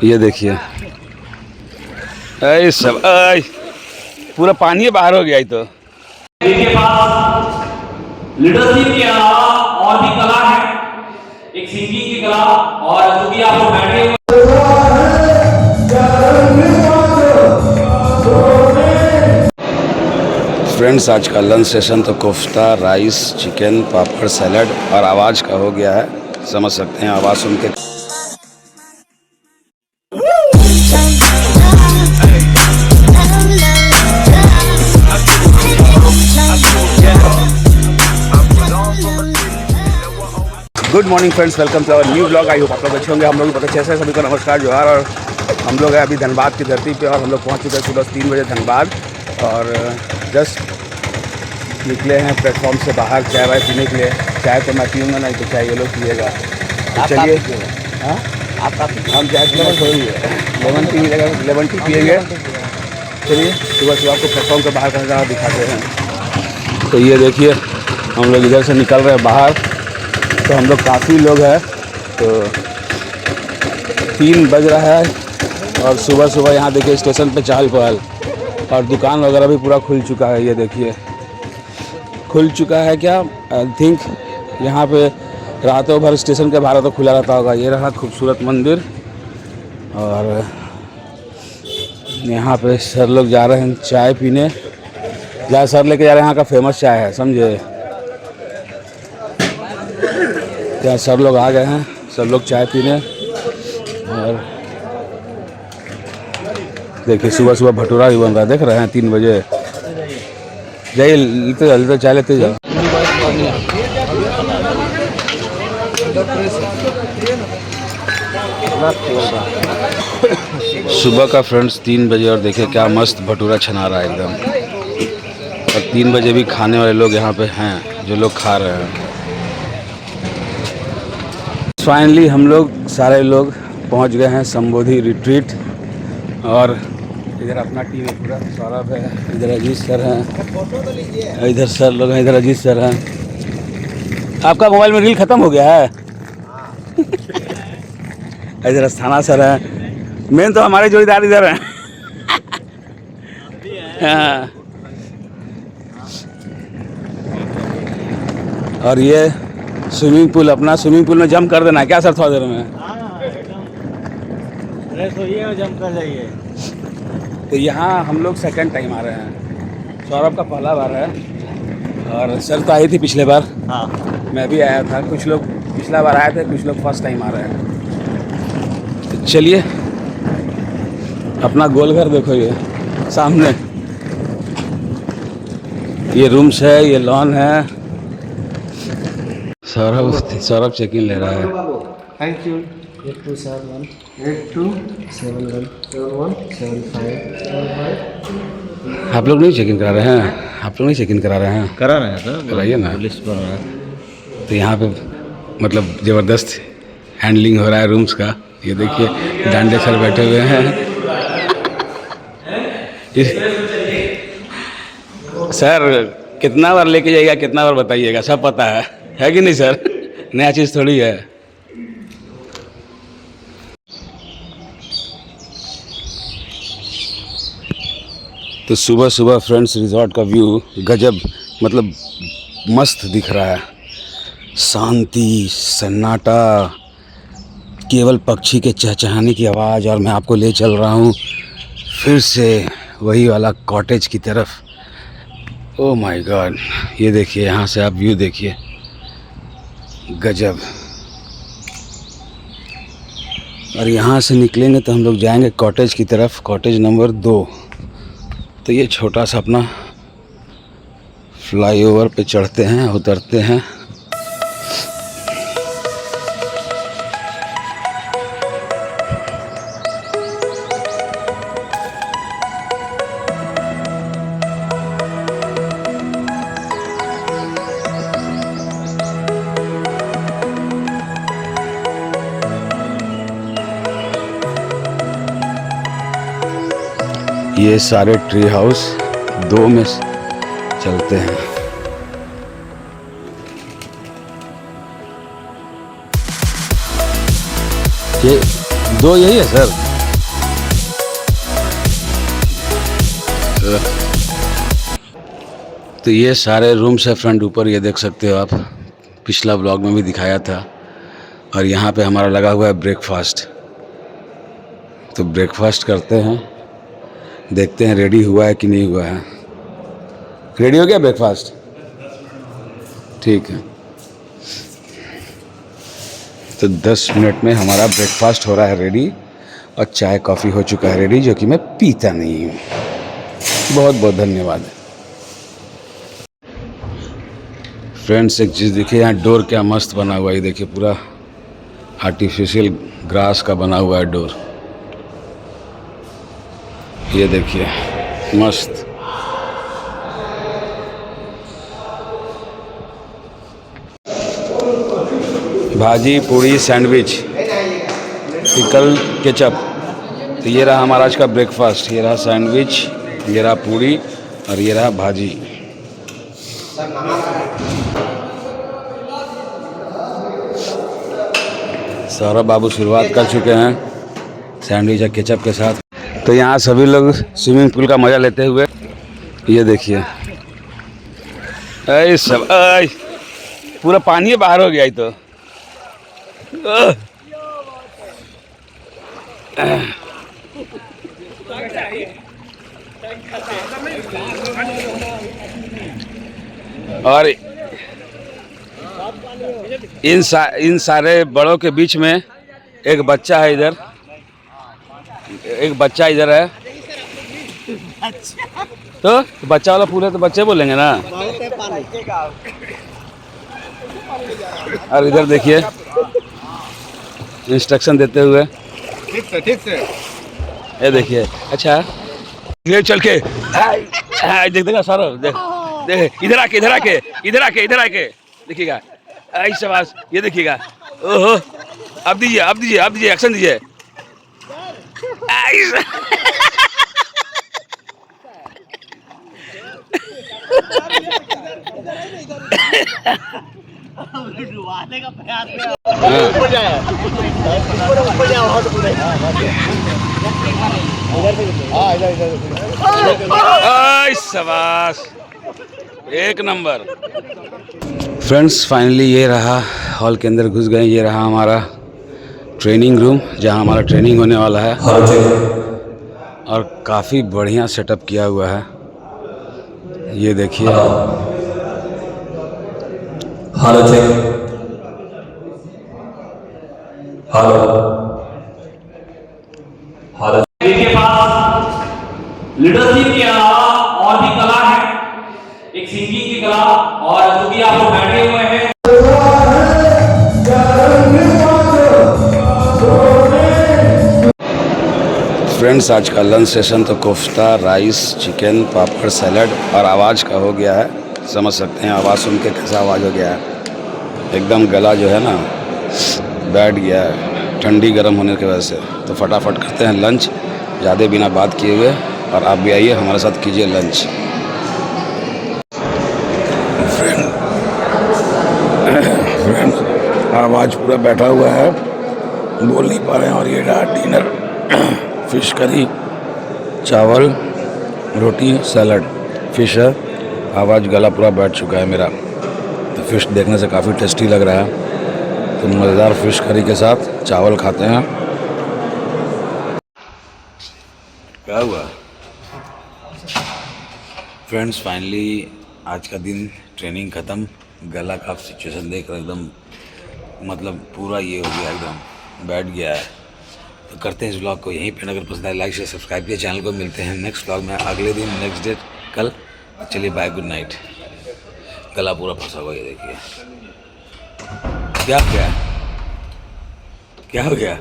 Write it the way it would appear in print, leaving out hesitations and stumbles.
ये देखिए सब पूरा पानी बाहर हो गया ही तो। इनके पास लीडरशिप के अलावा और भी कला है, एक सिंगिंग की कला, और क्योंकि आप लोग बैठे फ्रेंड्स, आज का लंच सेशन तो कोफ्ता, राइस, चिकन, पापड़, सैलड और आवाज़ का हो गया है। समझ सकते हैं आवाज़ सुन के। Good morning friends, welcome to our new blog. I hope आप लोग अच्छे होंगे। हम लोग भी बहुत अच्छे से, सभी को नमस्कार, जोहार। और हम लोग हैं अभी धनबाद की धरती पे, और हम लोग पहुंच चुके हैं सुबह 3 बजे धनबाद, और जस्ट निकले हैं प्लेटफॉर्म से बाहर चाय वाय पीने के लिए। चाय तो मैं पीऊँगा नहीं, तो चाय ये लोग पिएगा। तो चलिए, हाँ हम चाय पीना थोड़ी है, लेमन टी मिलेगा, लेमन टी पिएंगे। चलिए सुबह सुबह आपको प्लेटफॉर्म के बाहर का नज़ारा दिखाते हैं। तो ये देखिए, हम लोग इधर से निकल रहे हैं बाहर। तो हम लोग काफ़ी लोग हैं, तो 3 बज रहा है, और सुबह सुबह यहाँ देखिए स्टेशन पे चहल पहल, और दुकान वगैरह भी पूरा खुल चुका है। ये देखिए खुल चुका है क्या, आई थिंक यहाँ पे रातों भर स्टेशन के बाहर तो खुला रहता होगा। ये रहा खूबसूरत मंदिर, और यहाँ पे सर लोग जा रहे हैं चाय पीने। जहाँ सर लेके जा रहे हैं यहाँ का फेमस चाय है, समझे। क्या सब लोग आ गए हैं, सब लोग चाय पीने। और देखिए सुबह सुबह भटूरा भी बन रहा है, देख रहे हैं 3 बजे। जाइए लेते जाओ, चाय लेते जाओ। सुबह का फ्रेंड्स 3 बजे, और देखिए क्या मस्त भटूरा छना रहा है एकदम। और 3 बजे भी खाने वाले लोग यहाँ पे हैं, जो लोग खा रहे हैं। फाइनली हम लोग सारे लोग पहुंच गए हैं संबोधि रिट्रीट, और इधर अपना टीम है पूरा। सौरभ है, इधर अजीत सर हैं, इधर सर लोग हैं, इधर अजीत सर हैं। आपका मोबाइल में रील ख़त्म हो गया है? इधर अस्थाना सर हैं। मेन तो हमारे जोड़ीदार इधर हैं। हाँ। और ये स्विमिंग पूल, अपना स्विमिंग पूल में जंप कर देना है क्या सर, थोड़ा देर में? फ्रेश होइए और जंप कर जाइए। तो यहाँ हम लोग सेकंड टाइम आ रहे हैं। सौरभ का पहला बार है, और सर तो आई थी पिछले बार। हाँ, मैं भी आया था। कुछ लोग पिछला बार आए थे, कुछ लोग फर्स्ट टाइम आ रहे हैं। तो चलिए, अपना गोल घर देखो, ये सामने ये रूम्स है, ये लॉन है। सौरभ चेकिंग ले रहा है। Thank you. 8271 8271 7175 आप लोग नहीं चेकिंग करा रहे हैं? आप लोग नहीं चेकिंग करा रहे हैं? करा रहे हैं सर, कराइए ना। लिस्ट बन रहा है। तो यहाँ पे मतलब ज़बरदस्त हैंडलिंग हो रहा है रूम्स का। ये देखिए डांडे सर बैठे हुए हैं। सर कितना बार लेके जाइएगा, कितना बार बताइएगा, सब पता है कि नहीं सर? नया चीज़ थोड़ी है। तो सुबह सुबह फ्रेंड्स रिजॉर्ट का व्यू गजब, मतलब मस्त दिख रहा है। शांति, सन्नाटा, केवल पक्षी के चहचहाने की आवाज़, और मैं आपको ले चल रहा हूँ फिर से वही वाला कॉटेज की तरफ। ओह माय गॉड, ये देखिए यहाँ से आप व्यू देखिए, गजब। और यहाँ से निकलेंगे तो हम लोग जाएंगे कॉटेज की तरफ, कॉटेज नंबर 2। तो ये छोटा सा अपना फ्लाईओवर पे चढ़ते हैं, उतरते हैं। ये सारे ट्री हाउस 2 में चलते हैं। ये 2 यही है सर। तो ये सारे रूम्स है फ्रंट ऊपर, ये देख सकते हो आप, पिछला ब्लॉग में भी दिखाया था। और यहाँ पे हमारा लगा हुआ है ब्रेकफास्ट। तो ब्रेकफास्ट करते हैं, देखते हैं रेडी हुआ है कि नहीं हुआ है। रेडी हो गया ब्रेकफास्ट? ठीक है। तो 10 मिनट में हमारा ब्रेकफास्ट हो रहा है रेडी, और चाय कॉफ़ी हो चुका है रेडी, जो कि मैं पीता नहीं हूँ। बहुत बहुत धन्यवाद। फ्रेंड्स, एक चीज़ देखिए, यहाँ डोर क्या मस्त बना हुआ है। ये देखिए, पूरा आर्टिफिशियल ग्रास का बना हुआ है डोर। ये देखिए, मस्त। भाजी, पूड़ी, सैंडविच, पिकल, केचप। तो ये रहा हमारा आज का ब्रेकफास्ट। ये रहा सैंडविच, ये रहा पूड़ी, और ये रहा भाजी। सौरभ बाबू शुरुआत कर चुके हैं सैंडविच और केचप के साथ। तो यहाँ सभी लोग स्विमिंग पूल का मज़ा लेते हुए, ये देखिए, ऐ सब पूरा पानी बाहर हो गया। तो और इन सारे बड़ों के बीच में एक बच्चा है इधर, एक बच्चा इधर है। तो बच्चा वाला पूल है तो बच्चे बोलेंगे ना। और इधर देखिए इंस्ट्रक्शन देते हुए, ठीक से ये देखिए। अच्छा, ये चल के देख देगा सारा, देख इधर आके इधर आके इधर आके इधर आके देखिएगा। आई शाबाश, ये देखिएगा। ओहो, अब दीजिए अब दीजिए अब दीजिए, एक्शन दीजिए। शाबाश, एक नंबर। फ्रेंड्स, फाइनली ये रहा, हॉल के अंदर घुस गए। ये रहा हमारा ट्रेनिंग रूम, जहां हमारा ट्रेनिंग होने वाला है। और काफ़ी बढ़िया सेटअप किया हुआ है। ये देखिए, हेलो चेक, हेलो हेलो। इनके पास लीडरशिप के अलावा और भी कला है, एक सिंगिंग की कला। और क्योंकि आप लोग बैठे हुए हैं, फ्रेंड्स, आज का लंच सेशन तो कोफ्ता, राइस, चिकन, पापड़, सैलड और आवाज़ का हो गया है। समझ सकते हैं आवाज़ सुन के कैसा आवाज़ हो गया है। एकदम गला जो है ना बैठ गया है ठंडी गर्म होने की वजह से। तो फटाफट करते हैं लंच, ज़्यादा बिना बात किए हुए। और आप भी आइए हमारे साथ, कीजिए लंच। फ्रेंड्स, आवाज़ पूरा बैठा हुआ है, बोल नहीं पा रहे हैं। और ये रहा डिनर, फिश करी, चावल, रोटी, सैलड, फिश है। आवाज़ गला पूरा बैठ चुका है मेरा। तो फिश देखने से काफ़ी टेस्टी लग रहा है। तो मज़ेदार फिश करी के साथ चावल खाते हैं। क्या हुआ फ्रेंड्स, फाइनली आज का दिन ट्रेनिंग ख़त्म। गला का सिचुएशन देख रहे एकदम, मतलब पूरा ये हो गया, एकदम बैठ गया है। तो करते हैं इस ब्लॉग को यहीं पे। अगर पसंद आए लाइक शेयर सब्सक्राइब किए चैनल को। मिलते हैं नेक्स्ट ब्लॉग में अगले दिन, नेक्स्ट डेट कल। चलिए बाय, गुड नाइट। गला पूरा फंसा हुआ, ये देखिए। क्या हो गया, क्या हो गया?